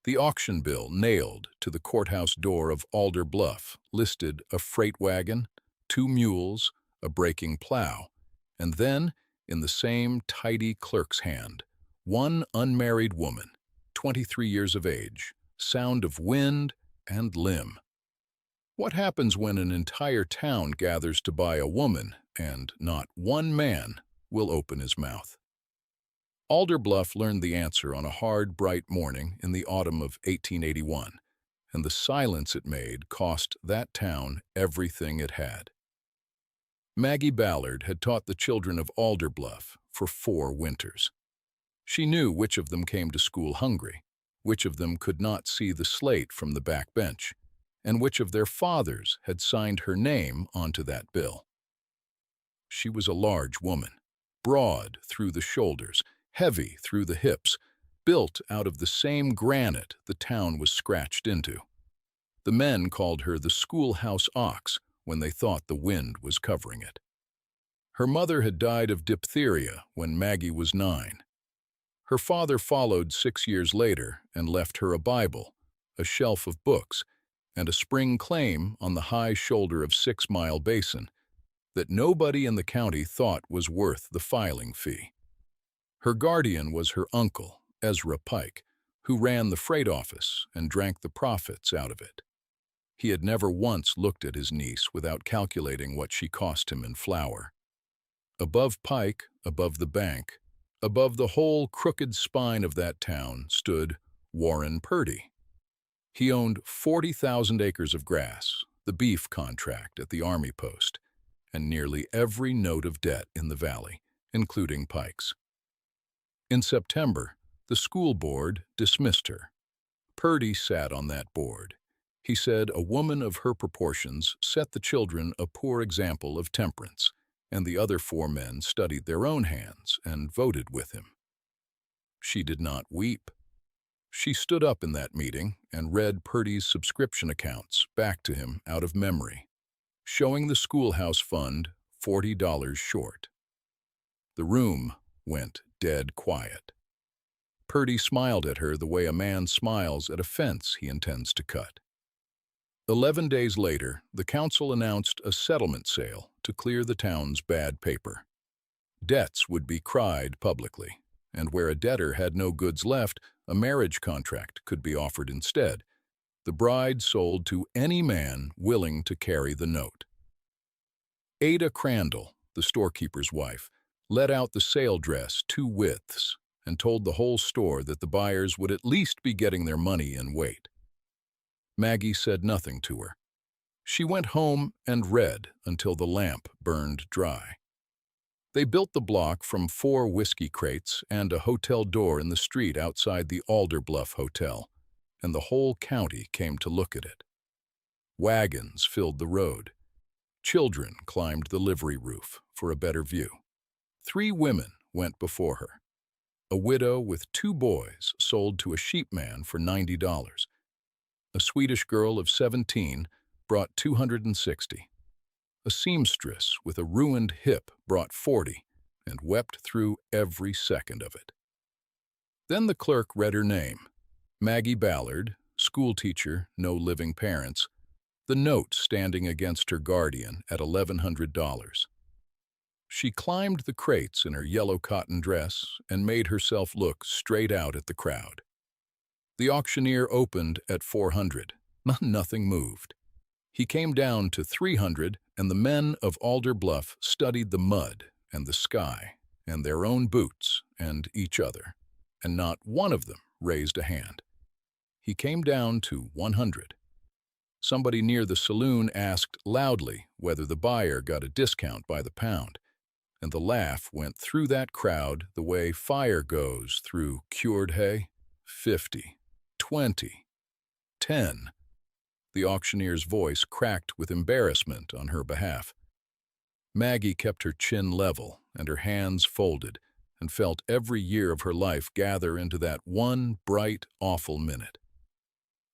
The auction bill nailed to the courthouse door of Alder Bluff listed a freight wagon, 2 mules, a breaking plow, and then, in the same tidy clerk's hand, one unmarried woman, 23 years of age, sound of wind and limb. What happens when an entire town gathers to buy a woman and not one man will open his mouth? Alder Bluff learned the answer on a hard, bright morning in the autumn of 1881, and the silence it made cost that town everything it had. Maggie Ballard had taught the children of Alder Bluff for 4 winters. She knew which of them came to school hungry, which of them could not see the slate from the back bench, and which of their fathers had signed her name onto that bill. She was a large woman, broad through the shoulders, heavy through the hips, built out of the same granite the town was scratched into. The men called her the schoolhouse ox when they thought the wind was covering it. Her mother had died of diphtheria when Maggie was 9. Her father followed 6 years later and left her a Bible, a shelf of books, and a spring claim on the high shoulder of Sixmile Basin that nobody in the county thought was worth the filing fee. Her guardian was her uncle, Ezra Pike, who ran the freight office and drank the profits out of it. He had never once looked at his niece without calculating what she cost him in flour. Above Pike, above the bank, above the whole crooked spine of that town stood Warren Purdy. He owned 40,000 acres of grass, the beef contract at the Army post, and nearly every note of debt in the valley, including Pike's. In September, the school board dismissed her. Purdy sat on that board. He said a woman of her proportions set the children a poor example of temperance, and the other 4 men studied their own hands and voted with him. She did not weep. She stood up in that meeting and read Purdy's subscription accounts back to him out of memory, showing the schoolhouse fund $40 short. The room went dead quiet. Purdy smiled at her the way a man smiles at a fence he intends to cut. 11 days later, the council announced a settlement sale to clear the town's bad paper. Debts would be cried publicly, and where a debtor had no goods left, a marriage contract could be offered instead. The bride sold to any man willing to carry the note. Ada Crandall, the storekeeper's wife, let out the sale dress 2 widths and told the whole store that the buyers would at least be getting their money in weight. Maggie said nothing to her. She went home and read until the lamp burned dry. They built the block from 4 whiskey crates and a hotel door in the street outside the Alder Bluff Hotel, and the whole county came to look at it. Wagons filled the road. Children climbed the livery roof for a better view. 3 women went before her. A widow with 2 boys sold to a sheepman for $90. A Swedish girl of 17 brought $260. A seamstress with a ruined hip brought $40 and wept through every second of it. Then the clerk read her name, Maggie Ballard, schoolteacher, no living parents, the note standing against her guardian at $1,100. She climbed the crates in her yellow cotton dress and made herself look straight out at the crowd. The auctioneer opened at $400. Nothing moved. He came down to $300, and the men of Alder Bluff studied the mud and the sky and their own boots and each other, and not one of them raised a hand. He came down to $100. Somebody near the saloon asked loudly whether the buyer got a discount by the pound, and the laugh went through that crowd the way fire goes through cured hay. 50, 20, 10. The auctioneer's voice cracked with embarrassment on her behalf. Maggie kept her chin level and her hands folded and felt every year of her life gather into that one bright, awful minute.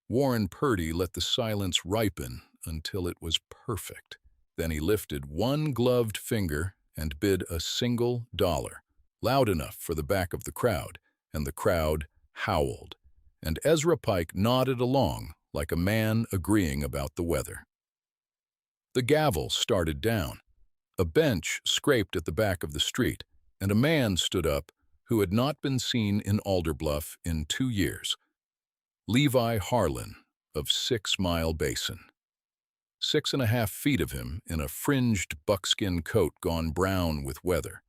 Warren Purdy let the silence ripen until it was perfect. Then he lifted one gloved finger and bid a single dollar, loud enough for the back of the crowd, and the crowd howled, and Ezra Pike nodded along like a man agreeing about the weather. The gavel started down. A bench scraped at the back of the street, and a man stood up who had not been seen in Alder Bluff in 2 years. Levi Harlan of Sixmile Basin. 6.5 feet of him in a fringed buckskin coat gone brown with weather,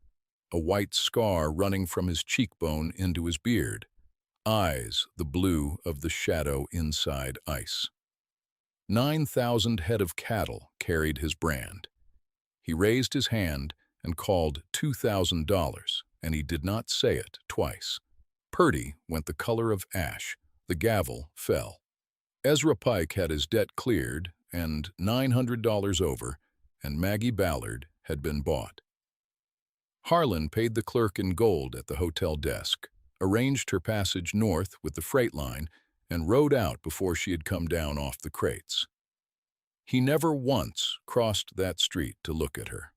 a white scar running from his cheekbone into his beard, eyes the blue of the shadow inside ice. 9,000 head of cattle carried his brand. He raised his hand and called $2,000, and he did not say it twice. Purdy went the color of ash. The gavel fell. Ezra Pike had his debt cleared and $900 over, and Maggie Ballard had been bought. Harlan paid the clerk in gold at the hotel desk, arranged her passage north with the freight line, and rode out before she had come down off the crates. He never once crossed that street to look at her.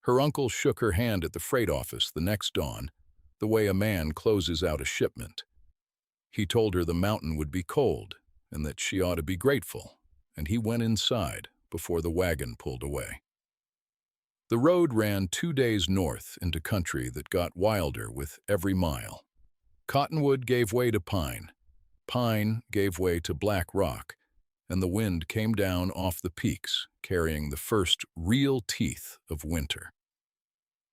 Her uncle shook her hand at the freight office the next dawn, the way a man closes out a shipment. He told her the mountain would be cold and that she ought to be grateful, and he went inside before the wagon pulled away. The road ran 2 days north into country that got wilder with every mile. Cottonwood gave way to pine. Pine gave way to black rock, and the wind came down off the peaks, carrying the first real teeth of winter.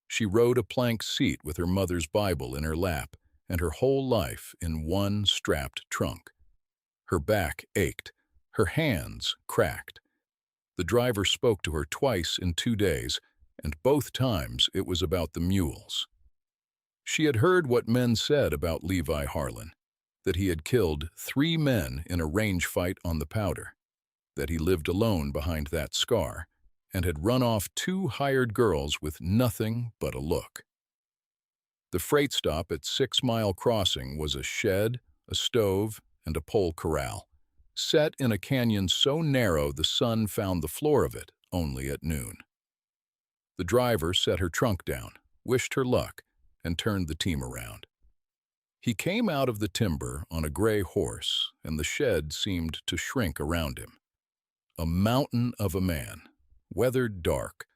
She rode a plank seat with her mother's Bible in her lap and her whole life in one strapped trunk. Her back ached. Her hands cracked. The driver spoke to her twice in 2 days, and both times it was about the mules. She had heard what men said about Levi Harlan, that he had killed 3 men in a range fight on the Powder, that he lived alone behind that scar, and had run off 2 hired girls with nothing but a look. The freight stop at 6 Mile Crossing was a shed, a stove, and a pole corral, set in a canyon so narrow the sun found the floor of it only at noon. The driver set her trunk down, wished her luck, and turned the team around. He came out of the timber on a gray horse, and the shed seemed to shrink around him. A mountain of a man, weathered dark,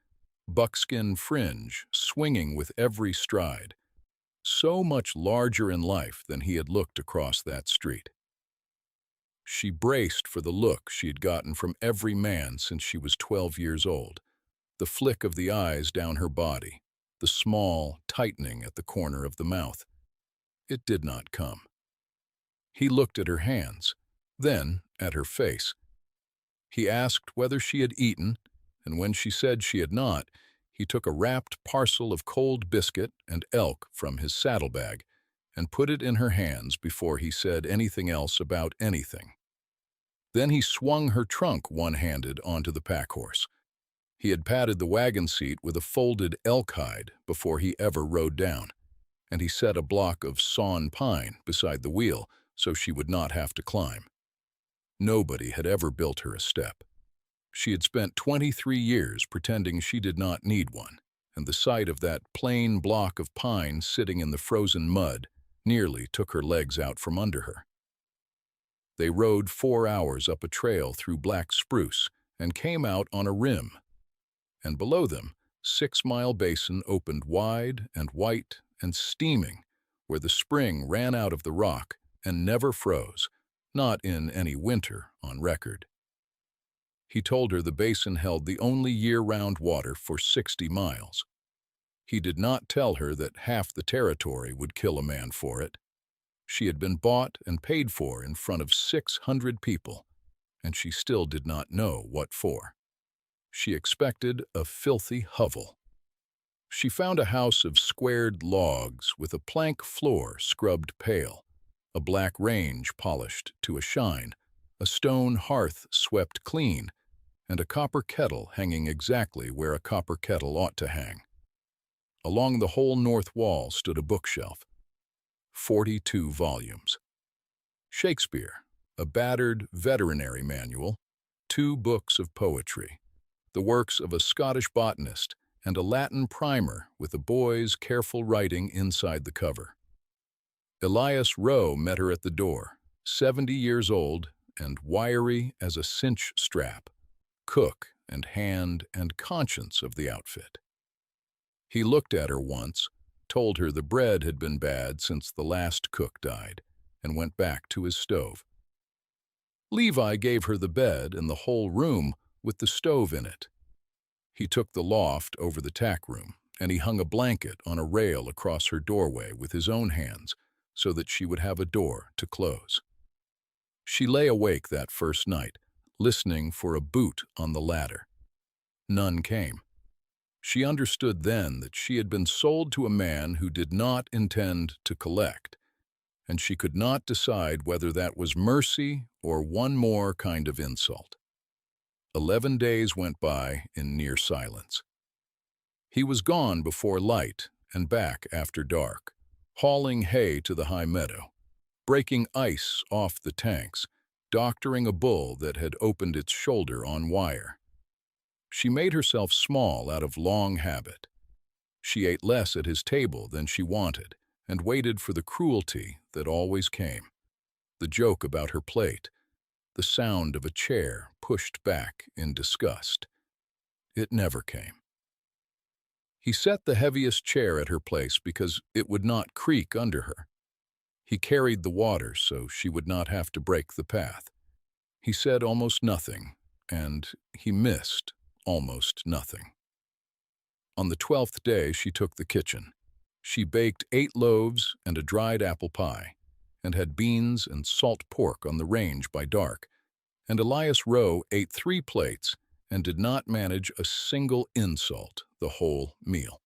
buckskin fringe swinging with every stride, so much larger in life than he had looked across that street. She braced for the look she had gotten from every man since she was 12 years old, the flick of the eyes down her body, the small tightening at the corner of the mouth. It did not come. He looked at her hands, then at her face. He asked whether she had eaten, and when she said she had not, he took a wrapped parcel of cold biscuit and elk from his saddlebag and put it in her hands before he said anything else about anything. Then he swung her trunk one-handed onto the packhorse. He had padded the wagon seat with a folded elk hide before he ever rode down, and he set a block of sawn pine beside the wheel so she would not have to climb. Nobody had ever built her a step. She had spent 23 years pretending she did not need one, and the sight of that plain block of pine sitting in the frozen mud nearly took her legs out from under her. They rode 4 hours up a trail through black spruce and came out on a rim. And below them, 6 Mile Basin opened wide and white and steaming, where the spring ran out of the rock and never froze, not in any winter on record. He told her the basin held the only year-round water for 60 miles. He did not tell her that half the territory would kill a man for it. She had been bought and paid for in front of 600 people, and she still did not know what for. She expected a filthy hovel. She found a house of squared logs with a plank floor scrubbed pale, a black range polished to a shine, a stone hearth swept clean, and a copper kettle hanging exactly where a copper kettle ought to hang. Along the whole north wall stood a bookshelf, 42 volumes. Shakespeare, a battered veterinary manual, 2 books of poetry, the works of a Scottish botanist, and a Latin primer with a boy's careful writing inside the cover. Elias Rowe met her at the door, 70 years old and wiry as a cinch strap, cook and hand and conscience of the outfit. He looked at her once, told her the bread had been bad since the last cook died, and went back to his stove. Levi gave her the bed and the whole room with the stove in it. He took the loft over the tack room, and he hung a blanket on a rail across her doorway with his own hands so that she would have a door to close. She lay awake that first night, listening for a boot on the ladder. None came. She understood then that she had been sold to a man who did not intend to collect, and she could not decide whether that was mercy or one more kind of insult. 11 days went by in near silence. He was gone before light and back after dark, hauling hay to the high meadow, breaking ice off the tanks, doctoring a bull that had opened its shoulder on wire. She made herself small out of long habit. She ate less at his table than she wanted and waited for the cruelty that always came, the joke about her plate, the sound of a chair pushed back in disgust. It never came. He set the heaviest chair at her place because it would not creak under her. He carried the water so she would not have to break the path. He said almost nothing, and he missed almost nothing. On the 12th day, she took the kitchen. She baked 8 loaves and a dried apple pie, and had beans and salt pork on the range by dark, and Elias Rowe ate 3 plates and did not manage a single insult the whole meal.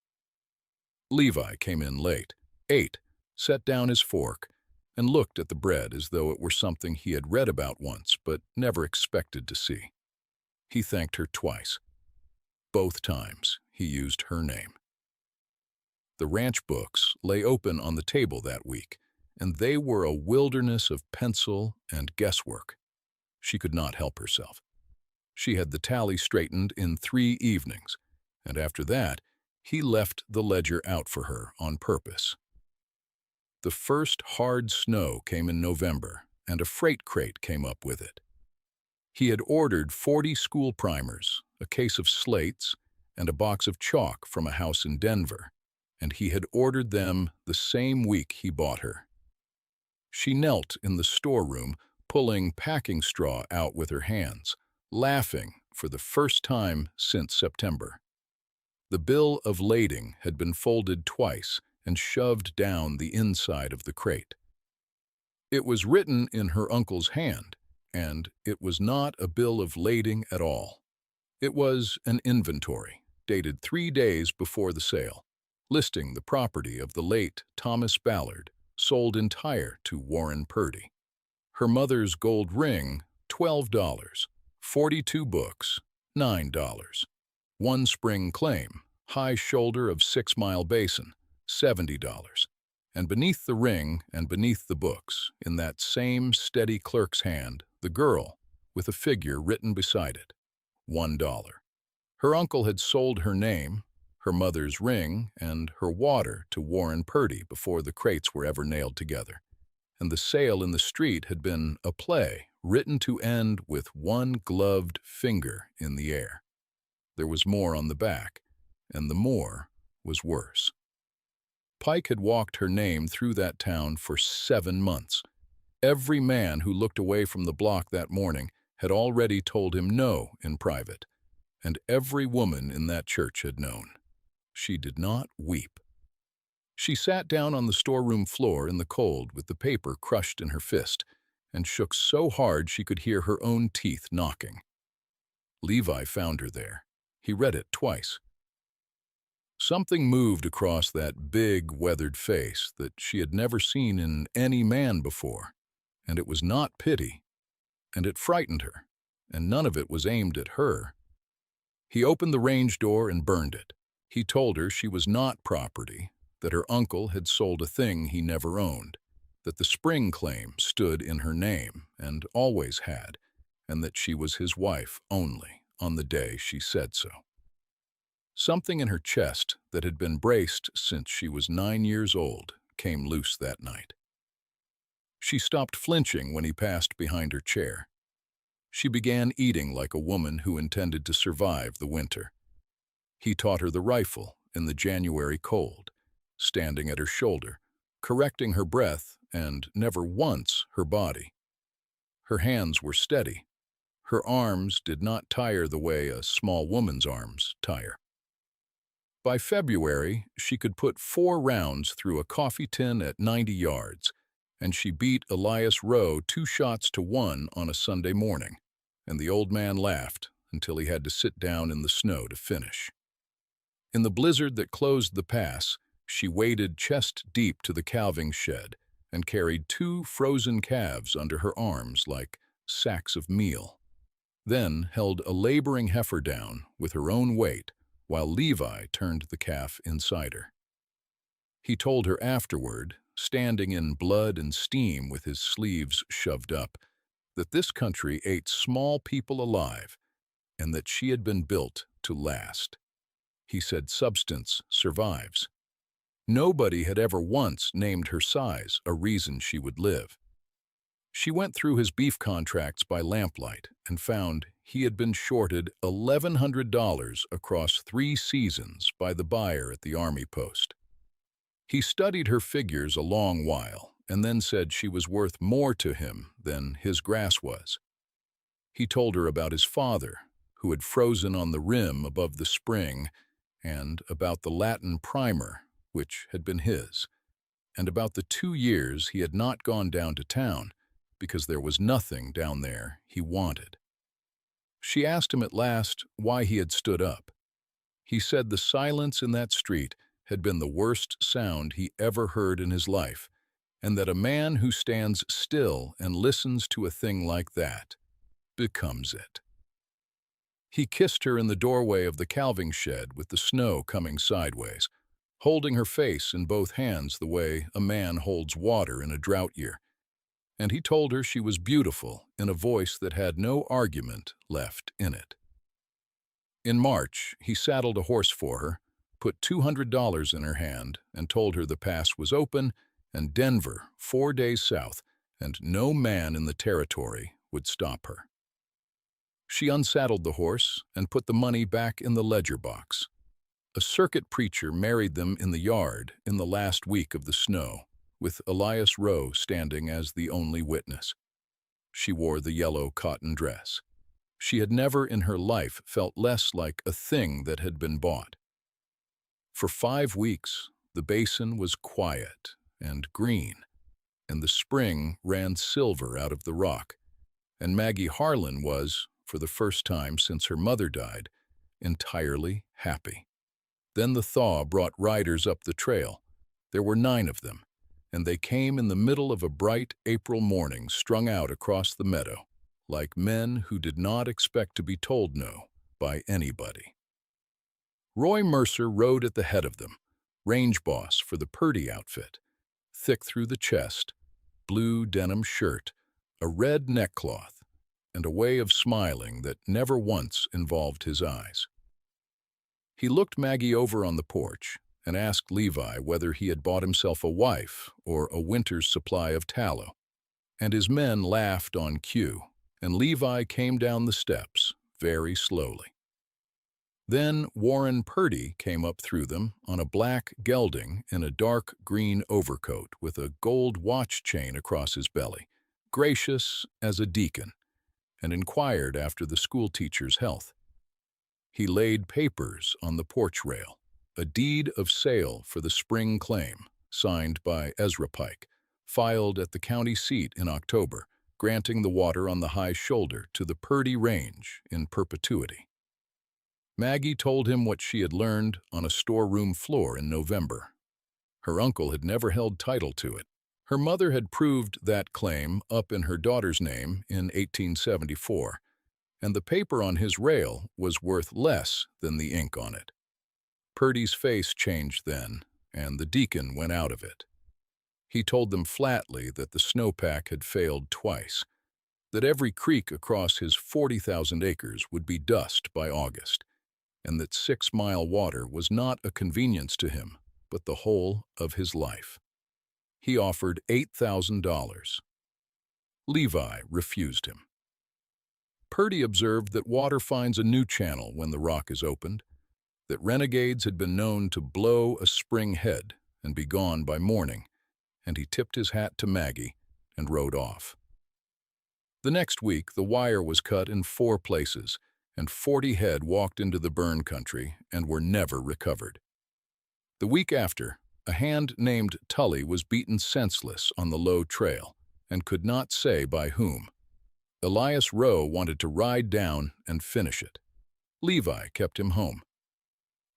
Levi came in late, ate, set down his fork, and looked at the bread as though it were something he had read about once but never expected to see. He thanked her twice. Both times he used her name. The ranch books lay open on the table that week, and they were a wilderness of pencil and guesswork. She could not help herself. She had the tally straightened in 3 evenings, and after that, he left the ledger out for her on purpose. The first hard snow came in November, and a freight crate came up with it. He had ordered 40 school primers, a case of slates, and a box of chalk from a house in Denver, and he had ordered them the same week he bought her. She knelt in the storeroom, pulling packing straw out with her hands, laughing for the first time since September. The bill of lading had been folded twice and shoved down the inside of the crate. It was written in her uncle's hand, and it was not a bill of lading at all. It was an inventory, dated 3 days before the sale, listing the property of the late Thomas Ballard, sold entire to Warren Purdy. Her mother's gold ring, $12, 42 books, $9. 1 spring claim, high shoulder of Sixmile Basin, $70. And beneath the ring and beneath the books, in that same steady clerk's hand, the girl, with a figure written beside it, $1. Her uncle had sold her name, her mother's ring, and her water to Warren Purdy before the crates were ever nailed together. And the sale in the street had been a play written to end with 1 gloved finger in the air. There was more on the back, and the more was worse. Pike had walked her name through that town for 7 months. Every man who looked away from the block that morning had already told him no in private, and every woman in that church had known. She did not weep. She sat down on the storeroom floor in the cold with the paper crushed in her fist, and shook so hard she could hear her own teeth knocking. Levi found her there. He read it twice. Something moved across that big, weathered face that she had never seen in any man before, and it was not pity, and it frightened her, and none of it was aimed at her. He opened the range door and burned it. He told her she was not property, that her uncle had sold a thing he never owned, that the spring claim stood in her name and always had, and that she was his wife only on the day she said so. Something in her chest that had been braced since she was 9 years old came loose that night. She stopped flinching when he passed behind her chair. She began eating like a woman who intended to survive the winter. He taught her the rifle in the January cold, standing at her shoulder, correcting her breath and never once her body. Her hands were steady. Her arms did not tire the way a small woman's arms tire. By February, she could put 4 rounds through a coffee tin at 90 yards, and she beat Elias Rowe 2 shots to 1 on a Sunday morning, and the old man laughed until he had to sit down in the snow to finish. In the blizzard that closed the pass, she waded chest-deep to the calving shed and carried 2 frozen calves under her arms like sacks of meal, then held a laboring heifer down with her own weight while Levi turned the calf inside her. He told her afterward, standing in blood and steam with his sleeves shoved up, that this country ate small people alive and that she had been built to last. He said substance survives. Nobody had ever once named her size a reason she would live. She went through his beef contracts by lamplight and found he had been shorted $1,100 across 3 seasons by the buyer at the army post. He studied her figures a long while and then said she was worth more to him than his grass was. He told her about his father, who had frozen on the rim above the spring, and about the Latin primer, which had been his, and about the 2 years he had not gone down to town because there was nothing down there he wanted. She asked him at last why he had stood up. He said the silence in that street had been the worst sound he ever heard in his life, and that a man who stands still and listens to a thing like that becomes it. He kissed her in the doorway of the calving shed with the snow coming sideways, holding her face in both hands the way a man holds water in a drought year. And he told her she was beautiful in a voice that had no argument left in it. In March, he saddled a horse for her, put $200 in her hand, and told her the pass was open and Denver 4 days south, and no man in the territory would stop her. She unsaddled the horse and put the money back in the ledger box. A circuit preacher married them in the yard in the last week of the snow, with Elias Rowe standing as the only witness. She wore the yellow cotton dress. She had never in her life felt less like a thing that had been bought. For 5 weeks, the basin was quiet and green, and the spring ran silver out of the rock, and Maggie Harlan was, for the first time since her mother died, entirely happy. Then the thaw brought riders up the trail. There were 9 of them, and they came in the middle of a bright April morning strung out across the meadow, like men who did not expect to be told no by anybody. Roy Mercer rode at the head of them, range boss for the Purdy outfit, thick through the chest, blue denim shirt, a red neckcloth, and a way of smiling that never once involved his eyes. He looked Maggie over on the porch and asked Levi whether he had bought himself a wife or a winter's supply of tallow, and his men laughed on cue, and Levi came down the steps very slowly. Then Warren Purdy came up through them on a black gelding in a dark green overcoat with a gold watch chain across his belly, gracious as a deacon, and inquired after the schoolteacher's health. He laid papers on the porch rail, a deed of sale for the spring claim, signed by Ezra Pike, filed at the county seat in October, granting the water on the high shoulder to the Purdy Range in perpetuity. Maggie told him what she had learned on a storeroom floor in November. Her uncle had never held title to it. Her mother had proved that claim up in her daughter's name in 1874, and the paper on his rail was worth less than the ink on it. Purdy's face changed then, and the deacon went out of it. He told them flatly that the snowpack had failed twice, that every creek across his 40,000 acres would be dust by August, and that 6-mile water was not a convenience to him, but the whole of his life. He offered $8,000, Levi refused him. Purdy observed that water finds a new channel when the rock is opened, that renegades had been known to blow a spring head and be gone by morning, and he tipped his hat to Maggie and rode off. The next week, the wire was cut in 4 places, and 40 head walked into the burn country and were never recovered. The week after, a hand named Tully was beaten senseless on the low trail and could not say by whom. Elias Rowe wanted to ride down and finish it. Levi kept him home.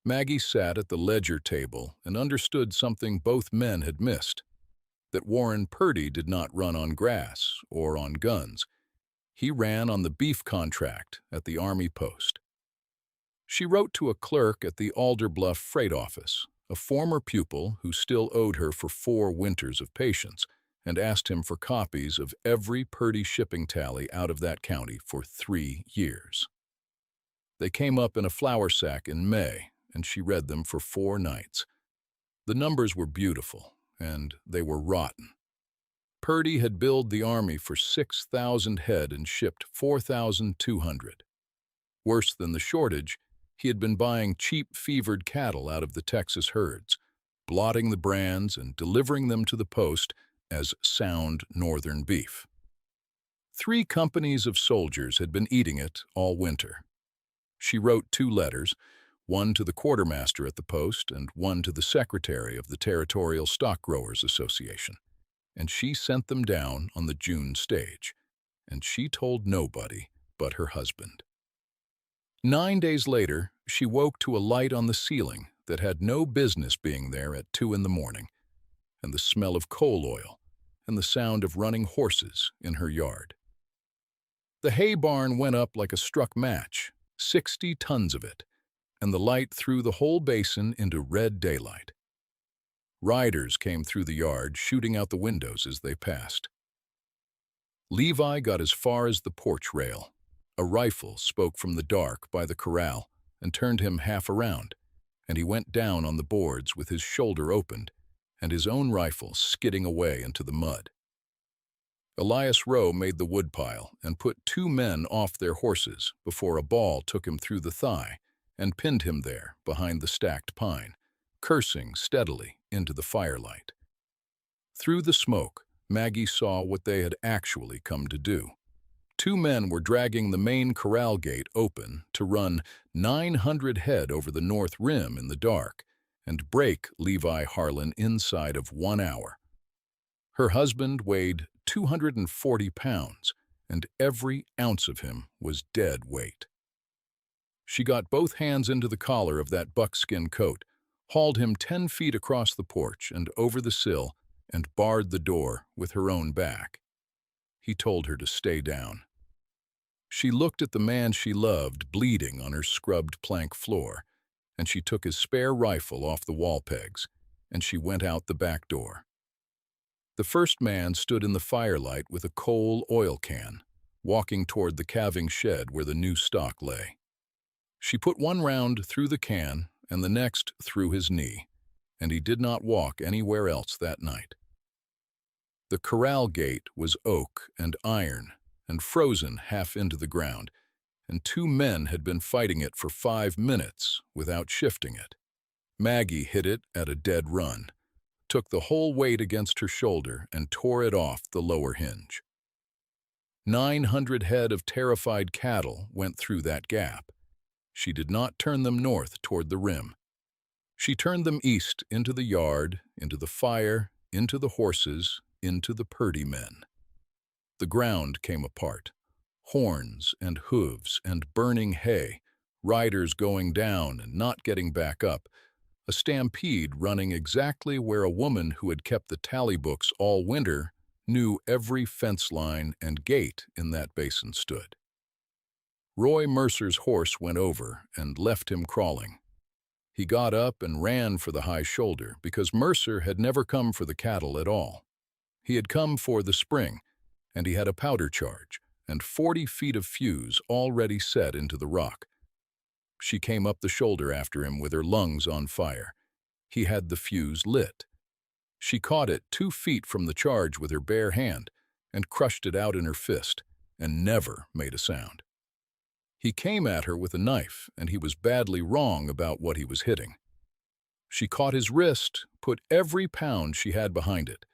Maggie sat at the ledger table and understood something both men had missed, that Warren Purdy did not run on grass or on guns. He ran on the beef contract at the Army post. She wrote to a clerk at the Alder Bluff freight office, a former pupil who still owed her for 4 winters of patience, and asked him for copies of every Purdy shipping tally out of that county for 3 years. They came up in a flour sack in May, and she read them for 4 nights. The numbers were beautiful, and they were rotten. Purdy had billed the Army for 6,000 head and shipped 4,200. Worse than the shortage, he had been buying cheap fevered cattle out of the Texas herds, blotting the brands and delivering them to the post as sound northern beef. 3 companies of soldiers had been eating it all winter. She wrote 2 letters, one to the quartermaster at the post and one to the secretary of the Territorial Stock Growers Association, and she sent them down on the June stage, and she told nobody but her husband. 9 days later, she woke to a light on the ceiling that had no business being there at 2 in the morning, and the smell of coal oil, and the sound of running horses in her yard. The hay barn went up like a struck match, 60 tons of it, and the light threw the whole basin into red daylight. Riders came through the yard, shooting out the windows as they passed. Levi got as far as the porch rail. A rifle spoke from the dark by the corral and turned him half around, and he went down on the boards with his shoulder opened and his own rifle skidding away into the mud. Elias Rowe made the woodpile and put 2 men off their horses before a ball took him through the thigh and pinned him there behind the stacked pine, cursing steadily into the firelight. Through the smoke, Maggie saw what they had actually come to do. 2 men were dragging the main corral gate open to run 900 head over the north rim in the dark and break Levi Harlan inside of 1 hour. Her husband weighed 240 pounds, and every ounce of him was dead weight. She got both hands into the collar of that buckskin coat, hauled him 10 feet across the porch and over the sill, and barred the door with her own back. He told her to stay down. She looked at the man she loved bleeding on her scrubbed plank floor, and she took his spare rifle off the wall pegs, and she went out the back door. The first man stood in the firelight with a coal oil can, walking toward the calving shed where the new stock lay. She put one round through the can and the next through his knee, and he did not walk anywhere else that night. The corral gate was oak and iron and frozen half into the ground, and 2 men had been fighting it for 5 minutes without shifting it. Maggie hit it at a dead run, took the whole weight against her shoulder, and tore it off the lower hinge. 900 head of terrified cattle went through that gap. She did not turn them north toward the rim. She turned them east into the yard, into the fire, into the horses, into the Purdy men. The ground came apart. Horns and hooves and burning hay, riders going down and not getting back up, a stampede running exactly where a woman who had kept the tally books all winter knew every fence line and gate in that basin stood. Roy Mercer's horse went over and left him crawling. He got up and ran for the high shoulder because Mercer had never come for the cattle at all. He had come for the spring, and he had a powder charge and 40 feet of fuse already set into the rock. She came up the shoulder after him with her lungs on fire. He had the fuse lit. She caught it 2 feet from the charge with her bare hand and crushed it out in her fist, and never made a sound. He came at her with a knife, and he was badly wrong about what he was hitting. She caught his wrist, put every pound she had behind it,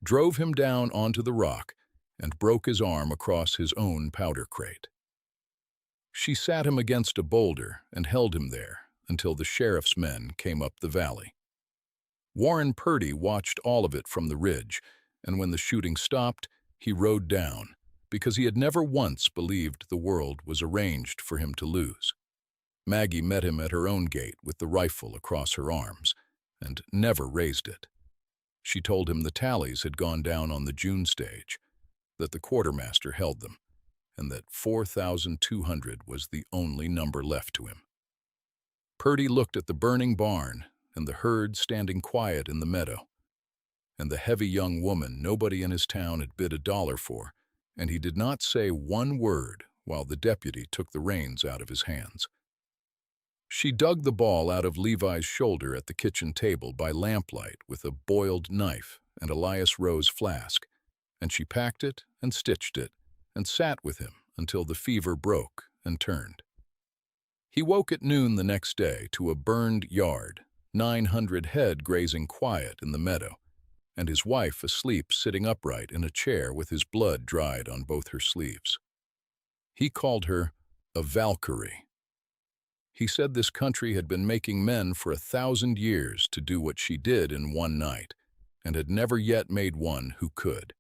drove him down onto the rock, and broke his arm across his own powder crate. She sat him against a boulder and held him there until the sheriff's men came up the valley. Warren Purdy watched all of it from the ridge, and when the shooting stopped, he rode down, because he had never once believed the world was arranged for him to lose. Maggie met him at her own gate with the rifle across her arms, and never raised it. She told him the tallies had gone down on the June stage, that the quartermaster held them, and that 4,200 was the only number left to him. Purdy looked at the burning barn and the herd standing quiet in the meadow, and the heavy young woman nobody in his town had bid $1 for, and he did not say one word while the deputy took the reins out of his hands. She dug the ball out of Levi's shoulder at the kitchen table by lamplight with a boiled knife and Elias Rose flask, and she packed it and stitched it and sat with him until the fever broke and turned. He woke at noon the next day to a burned yard, 900 head grazing quiet in the meadow, and his wife asleep sitting upright in a chair with his blood dried on both her sleeves. He called her a Valkyrie. He said this country had been making men for 1,000 years to do what she did in one night, and had never yet made one who could.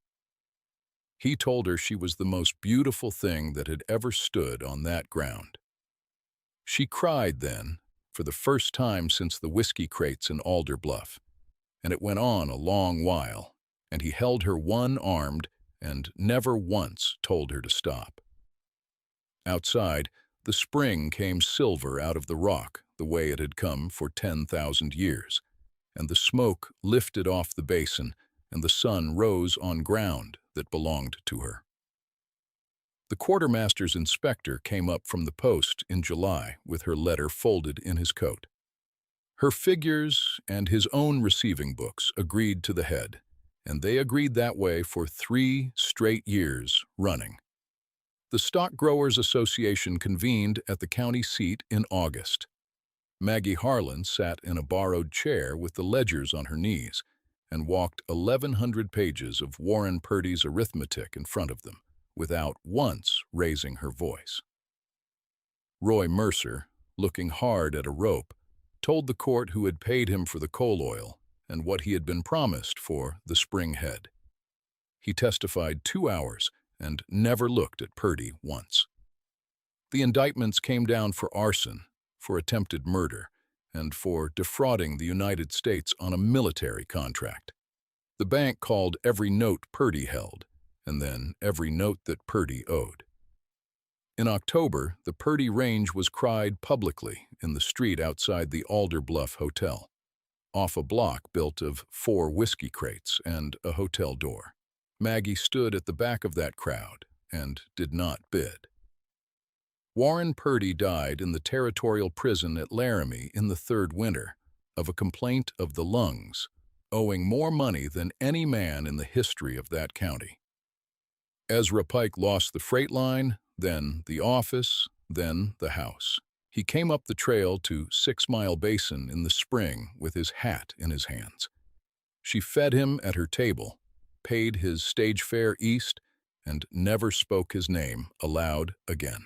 He told her she was the most beautiful thing that had ever stood on that ground. She cried then, for the first time since the whiskey crates in Alder Bluff, and it went on a long while, and he held her one-armed and never once told her to stop. Outside, the spring came silver out of the rock the way it had come for 10,000 years, and the smoke lifted off the basin, and the sun rose on ground that belonged to her. The quartermaster's inspector came up from the post in July with her letter folded in his coat. Her figures and his own receiving books agreed to the head, and they agreed that way for 3 straight years running. The Stock Growers Association convened at the county seat in August. Maggie Harlan sat in a borrowed chair with the ledgers on her knees and walked 1,100 pages of Warren Purdy's arithmetic in front of them, without once raising her voice. Roy Mercer, looking hard at a rope, told the court who had paid him for the coal oil and what he had been promised for the spring head. He testified 2 hours and never looked at Purdy once. The indictments came down for arson, for attempted murder, and for defrauding the United States on a military contract. The bank called every note Purdy held, and then every note that Purdy owed. In October, the Purdy range was cried publicly in the street outside the Alder Bluff Hotel, off a block built of 4 whiskey crates and a hotel door. Maggie stood at the back of that crowd and did not bid. Warren Purdy died in the territorial prison at Laramie in the 3rd winter of a complaint of the lungs, owing more money than any man in the history of that county. Ezra Pike lost the freight line, then the office, then the house. He came up the trail to Sixmile Basin in the spring with his hat in his hands. She fed him at her table, paid his stage fare east, and never spoke his name aloud again.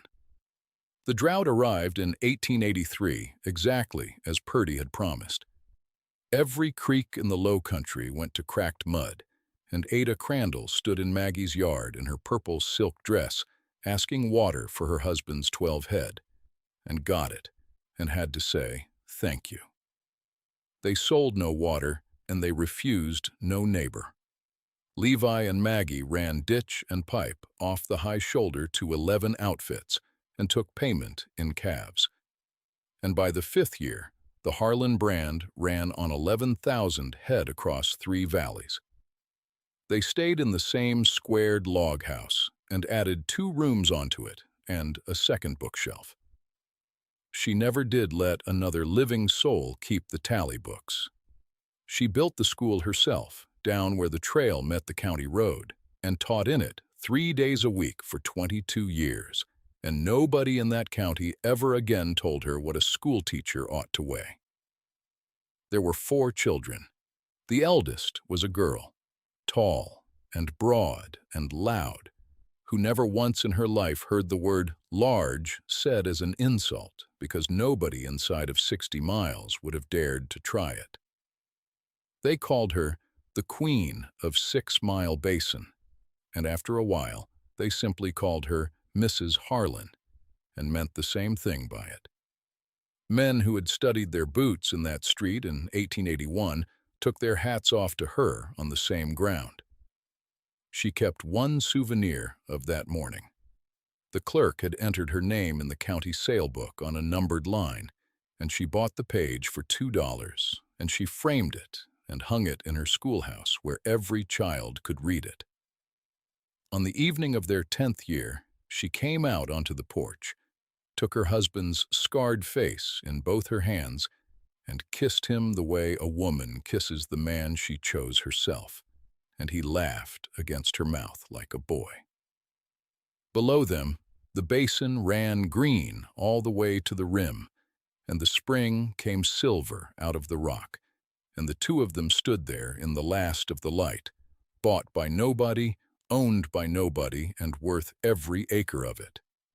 The drought arrived in 1883, exactly as Purdy had promised. Every creek in the Low Country went to cracked mud, and Ada Crandall stood in Maggie's yard in her purple silk dress, asking water for her husband's 12 head, and got it, and had to say, "Thank you." They sold no water, and they refused no neighbor. Levi and Maggie ran ditch and pipe off the high shoulder to 11 outfits and took payment in calves. And by the 5th year, the Harlan brand ran on 11,000 head across 3 valleys. They stayed in the same squared log house and added 2 rooms onto it and a second bookshelf. She never did let another living soul keep the tally books. She built the school herself, down where the trail met the county road, and taught in it 3 days a week for 22 years, and nobody in that county ever again told her what a schoolteacher ought to weigh. There were 4 children. The eldest was a girl, tall and broad and loud, who never once in her life heard the word large said as an insult because nobody inside of 60 miles would have dared to try it. They called her the Queen of 6-Mile Basin, and after a while, they simply called her Mrs. Harlan and meant the same thing by it. Men who had studied their boots in that street in 1881 took their hats off to her on the same ground. She kept one souvenir of that morning. The clerk had entered her name in the county sale book on a numbered line, and she bought the page for $2, and she framed it and hung it in her schoolhouse where every child could read it. On the evening of their 10th year, she came out onto the porch, took her husband's scarred face in both her hands, and kissed him the way a woman kisses the man she chose herself, and he laughed against her mouth like a boy. Below them, the basin ran green all the way to the rim, and the spring came silver out of the rock, and the two of them stood there in the last of the light, bought by nobody, owned by nobody, and worth every acre of it.